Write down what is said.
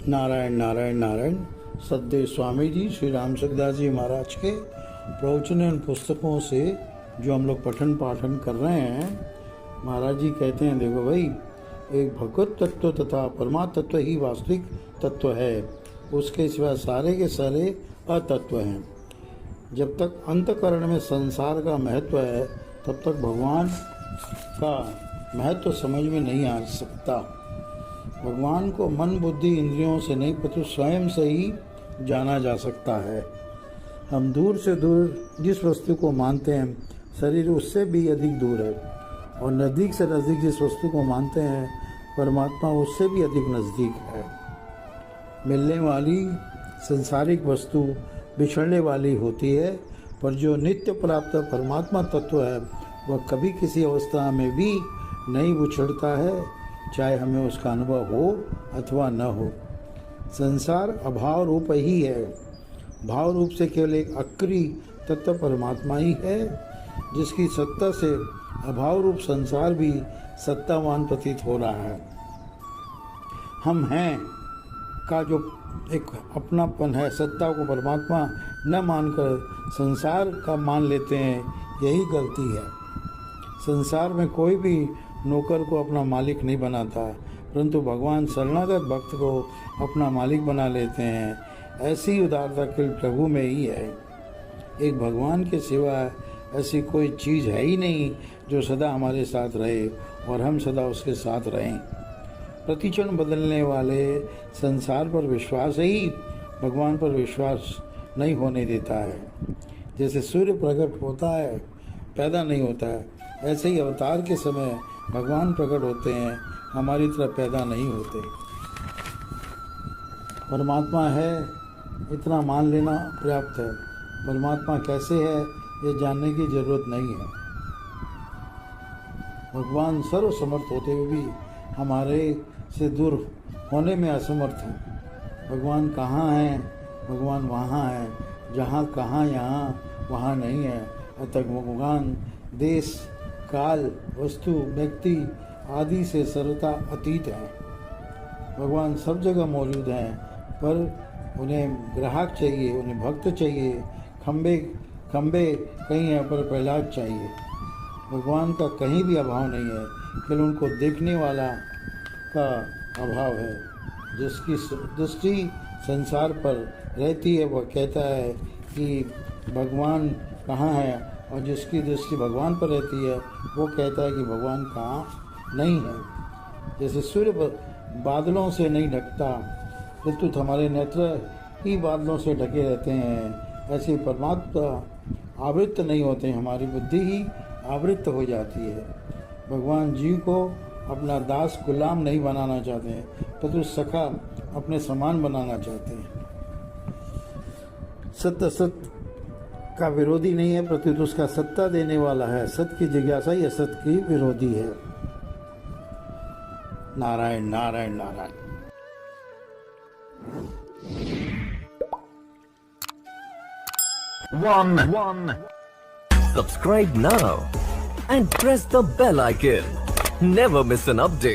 नारायण नारायण नारायण। सतदेव स्वामी जी श्री राम सुखदास जी महाराज के प्रवचन एवं पुस्तकों से जो हम लोग पठन पाठन कर रहे हैं, महाराज जी कहते हैं देखो भाई, एक भगवत तत्व तथा परमात्म तत्व ही वास्तविक तत्व है, उसके सिवा सारे के सारे अतत्व हैं। जब तक अंतकरण में संसार का महत्व है तब तक भगवान का महत्व समझ में नहीं आ सकता। भगवान को मन बुद्धि इंद्रियों से नहीं परंतु स्वयं से ही जाना जा सकता है। हम दूर से दूर जिस वस्तु को मानते हैं शरीर उससे भी अधिक दूर है, और नज़दीक से नज़दीक जिस वस्तु को मानते हैं परमात्मा उससे भी अधिक नज़दीक है। मिलने वाली संसारिक वस्तु बिछड़ने वाली होती है, पर जो नित्य प्राप्त परमात्मा तत्व है वह कभी किसी अवस्था में भी नहीं बिछड़ता है, चाहे हमें उसका अनुभव हो अथवा न हो। संसार अभाव रूप ही है, भाव रूप से केवल एक अक्री तत्व परमात्मा ही है, जिसकी सत्ता से अभाव रूप संसार भी सत्तावान प्रतीत हो रहा है। हम हैं का जो एक अपनापन है, सत्ता को परमात्मा न मानकर संसार का मान लेते हैं, यही गलती है। संसार में कोई भी नौकर को अपना मालिक नहीं बनाता, परंतु भगवान शरणागत भक्त को अपना मालिक बना लेते हैं। ऐसी उदारता केवल प्रभु में ही है। एक भगवान के सिवा ऐसी कोई चीज़ है ही नहीं जो सदा हमारे साथ रहे और हम सदा उसके साथ रहें। प्रतिक्षण बदलने वाले संसार पर विश्वास ही भगवान पर विश्वास नहीं होने देता है। जैसे सूर्य प्रकट होता है पैदा नहीं होता है, ऐसे ही अवतार के समय भगवान प्रकट होते हैं, हमारी तरह पैदा नहीं होते। परमात्मा है इतना मान लेना पर्याप्त है। परमात्मा कैसे है ये जानने की जरूरत नहीं है। भगवान सर्वसमर्थ होते हुए भी हमारे से दूर होने में असमर्थ हैं। भगवान कहाँ हैं? भगवान वहाँ है जहाँ कहाँ यहाँ वहाँ नहीं है। अतः भगवान देश काल वस्तु व्यक्ति आदि से सर्वथा अतीत है। भगवान सब जगह मौजूद हैं, पर उन्हें ग्राहक चाहिए, उन्हें भक्त चाहिए। खम्बे कहीं हैं पर प्रहलाद चाहिए। भगवान का कहीं भी अभाव नहीं है, केवल उनको देखने वाला का अभाव है। जिसकी दृष्टि संसार पर रहती है वह कहता है कि भगवान कहाँ है, और जिसकी दृष्टि भगवान पर रहती है वो कहता है कि भगवान कहाँ नहीं है। जैसे सूर्य बादलों से नहीं ढकता परंतु हमारे नेत्र ही बादलों से ढके रहते हैं, ऐसे परमात्मा आवृत्त नहीं होते, हमारी बुद्धि ही आवृत्त हो जाती है। भगवान जीव को अपना दास गुलाम नहीं बनाना चाहते हैं, परंतु सखा अपने समान बनाना चाहते हैं। सत्य सत्य का विरोधी नहीं है, प्रत्युत उसका सत्ता देने वाला है। सत्य की जिज्ञासा ही असत्य की विरोधी है। Narayan Narayan Narayan. One. Subscribe now and press the bell icon. Never miss an update.